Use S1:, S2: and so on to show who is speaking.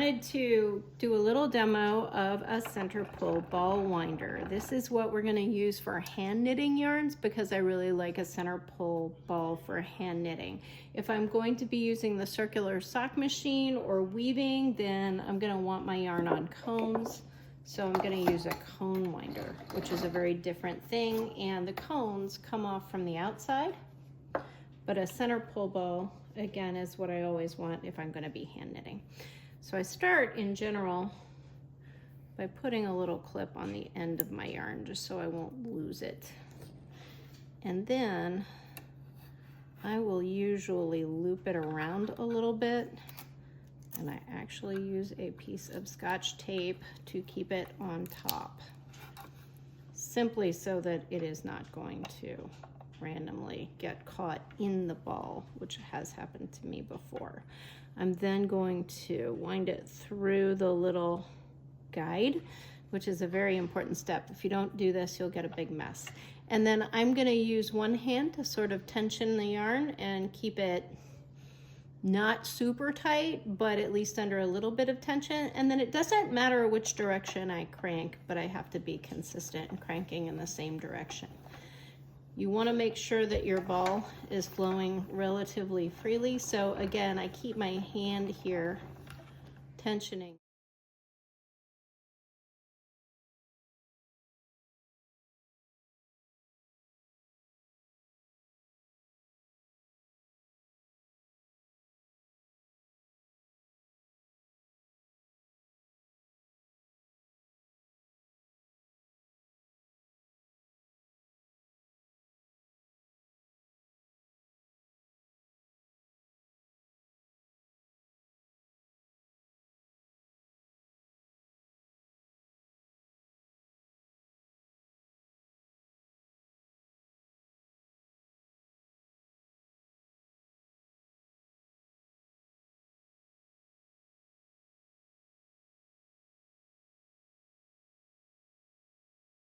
S1: wanted to do a little demo of a center pull ball winder. This is what we're going to use for hand knitting yarns because I really like a center pull ball for hand knitting. If I'm going to be using the circular sock machine or weaving, then I'm going to want my yarn on cones. So I'm going to use a cone winder, which is a very different thing, and the cones come off from the outside, but a center pull ball, again, is what I always want if I'm going to be hand knitting. So I start in general by putting a little clip on the end of my yarn just so I won't lose it. And then I will usually loop it around a little bit, and I actually use a piece of Scotch tape to keep it on top, simply so that it is not going to randomly get caught in the ball, which has happened to me before. I'm then going to wind it through the little guide, which is a very important step. If you don't do this, you'll get a big mess. And then I'm going to use one hand to sort of tension the yarn and keep it not super tight, but at least under a little bit of tension. And then it doesn't matter which direction I crank, but I have to be consistent in cranking in the same direction. You want to make sure that your ball is flowing relatively freely. So again, I keep my hand here tensioning.